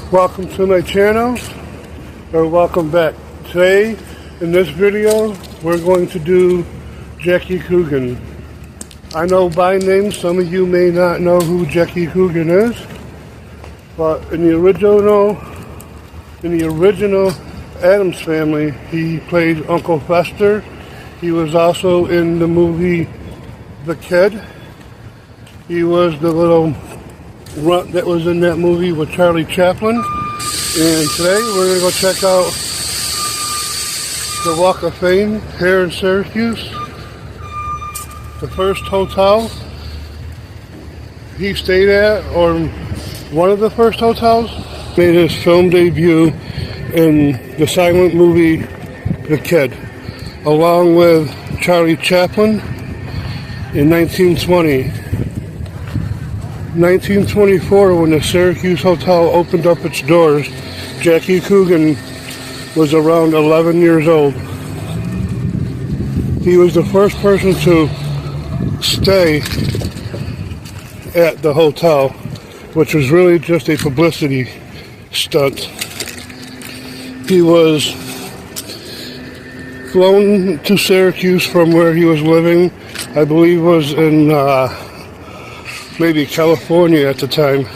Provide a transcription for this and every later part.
Welcome to my channel, or welcome back. Today, in this video, we're going to do Jackie Coogan. I know by name, some of you may not know who Jackie Coogan is, but in the original Addams Family, he played Uncle Fester. He was also in the movie The Kid. He was the little runt that was in that movie with Charlie Chaplin. And today we're going to go check out the Walk of Fame here in Syracuse. The first hotel he stayed at, or one of the first hotels, made his film debut in the silent movie The Kid, along with Charlie Chaplin in 1920. 1924, when the Syracuse Hotel opened up its doors, Jackie Coogan was around 11 years old. He was the first person to stay at the hotel, which was really just a publicity stunt. He was flown to Syracuse from where he was living. I believe was in maybe California at the time.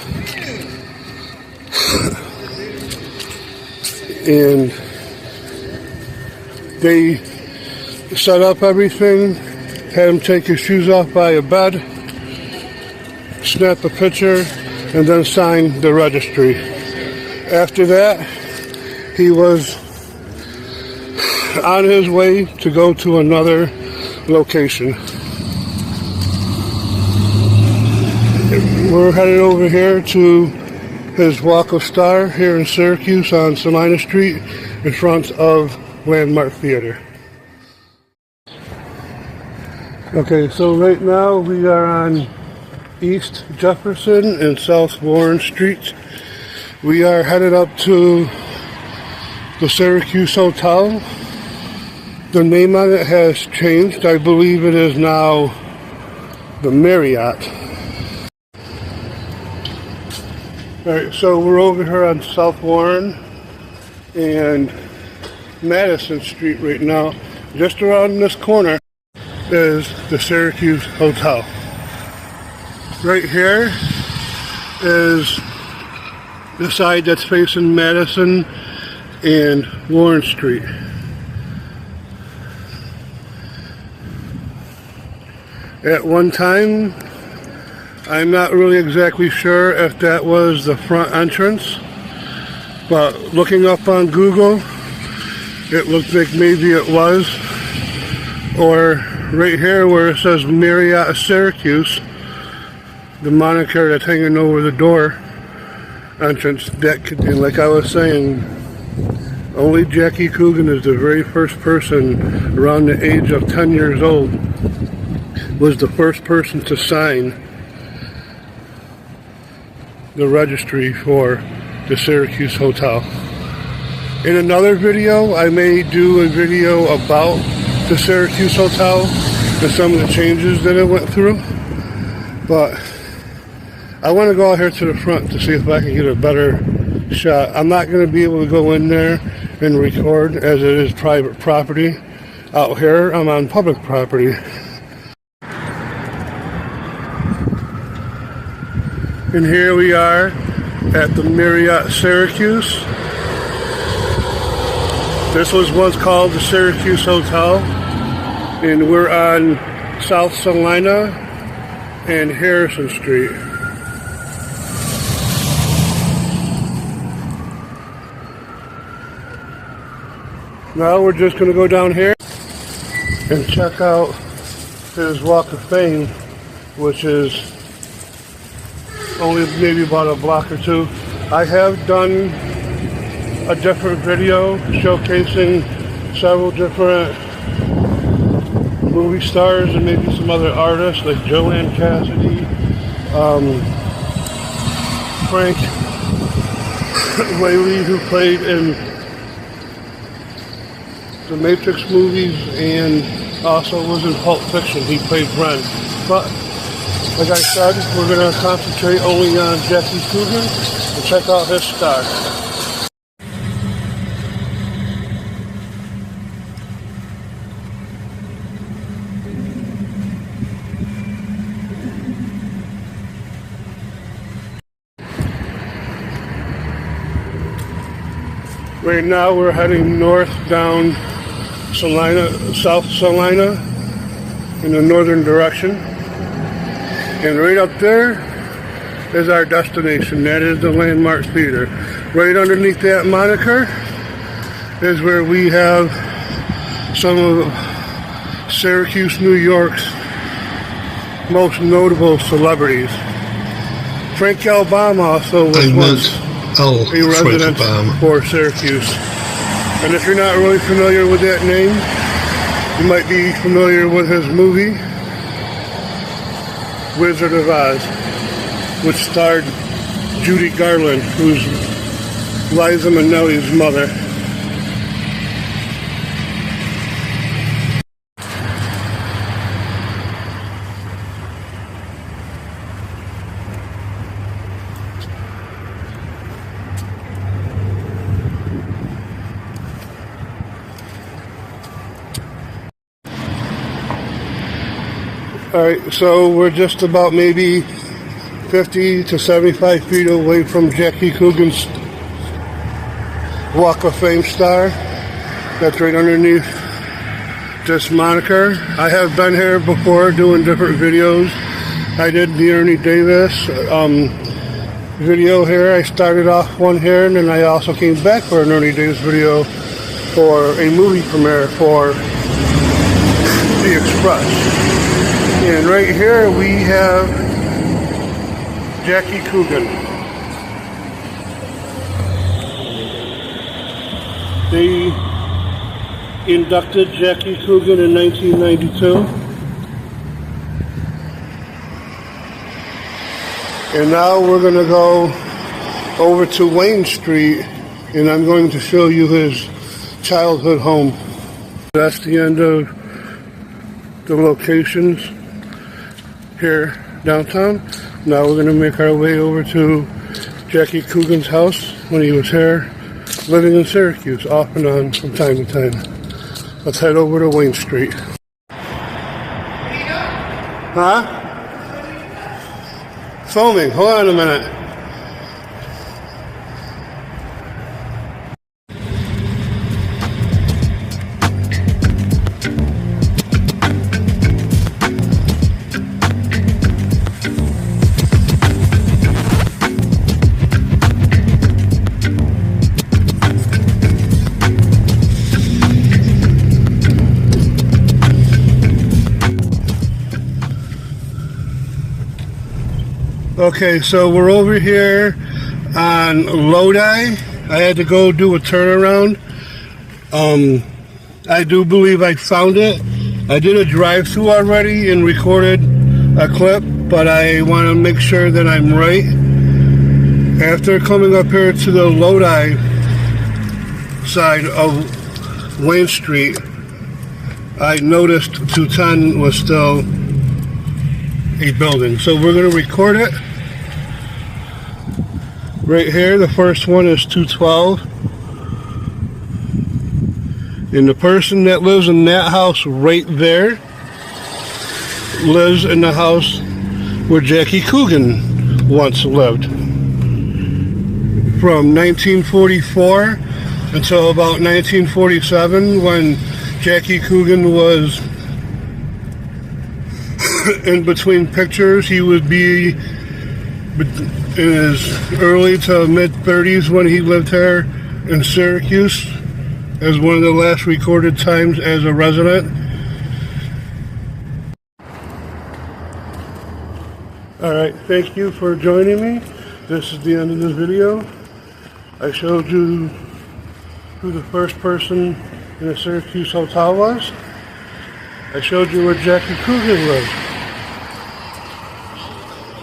And they set up everything, had him take his shoes off by a bed, snap a picture, and then sign the registry. After that, he was on his way to go to another location. We're headed over here to his Walk of Star here in Syracuse on Salina Street in front of Landmark Theater. Okay, so right now we are on East Jefferson and South Warren Streets. We are headed up to the Syracuse Hotel. The name on it has changed. I believe it is now the Marriott. Alright, so we're over here on South Warren and Madison Street right now. Just around this corner is the Syracuse Hotel. Right here is the side that's facing Madison and Warren Street. At one time, I'm not really exactly sure if that was the front entrance, but looking up on Google, it looked like maybe it was. Or right here where it says Marriott Syracuse, the moniker that's hanging over the door entrance, that could be, like I was saying, only Jackie Coogan is the very first person around the age of 10 years old, was the first person to sign the registry for the Syracuse Hotel. In another video, I may do a video about the Syracuse Hotel and some of the changes that it went through, but I want to go out here to the front to see if I can get a better shot. I'm not going to be able to go in there and record as it is private property. Out here, I'm on public property. And here we are at the Marriott Syracuse. This was once called the Syracuse Hotel, and we're on South Salina and Harrison Street. Now we're just going to go down here and check out his Walk of Fame, which is only maybe about a block or two. I have done a different video showcasing several different movie stars and maybe some other artists like Joanne Cassidy, Frank Whaley, who played in the Matrix movies and Also was in Pulp Fiction. He played Bren. But like I said, we're going to concentrate only on Jackie Coogan and check out his star. Right now we're heading north down South Salina in the northern direction. And right up there is our destination. That is the Landmark Theater. Right underneath that moniker is where we have some of Syracuse, New York's most notable celebrities. Frank Obama also was once a resident for Syracuse. And if you're not really familiar with that name, you might be familiar with his movie, Wizard of Oz, which starred Judy Garland, who's Liza Minnelli's mother. Alright, so we're just about maybe 50 to 75 feet away from Jackie Coogan's Walk of Fame star. That's right underneath this moniker. I have been here before doing different videos. I did the Ernie Davis video here. I started off one here, and then I also came back for an Ernie Davis video for a movie premiere for The Express. And right here we have Jackie Coogan. They inducted Jackie Coogan in 1992. And now we're going to go over to Wayne Street, and I'm going to show you his childhood home. That's the end of the locations here downtown. Now we're going to make our way over to Jackie Coogan's house when he was here living in Syracuse off and on from time to time. Let's head over to Wayne Street. Huh? Filming. Hold on a minute. Okay, so we're over here on Lodi. I had to go do a turnaround. I do believe I found it. I did a drive-through already and recorded a clip, but I want to make sure that I'm right. After coming up here to the Lodi side of Wayne Street, I noticed 210 was still a building. So we're going to record it. Right here, the first one is 212. And the person that lives in that house right there lives in the house where Jackie Coogan once lived. From 1944 until about 1947, when Jackie Coogan was in between pictures. He would be in his early to mid 30s when he lived here in Syracuse as one of the last recorded times as a resident. Alright, thank you for joining me. This is the end of this video. I showed you who the first person in a Syracuse hotel was. I showed you where Jackie Coogan lived.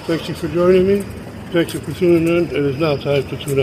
Thank you for joining me. Thank you for tuning in. It is now time to tune out.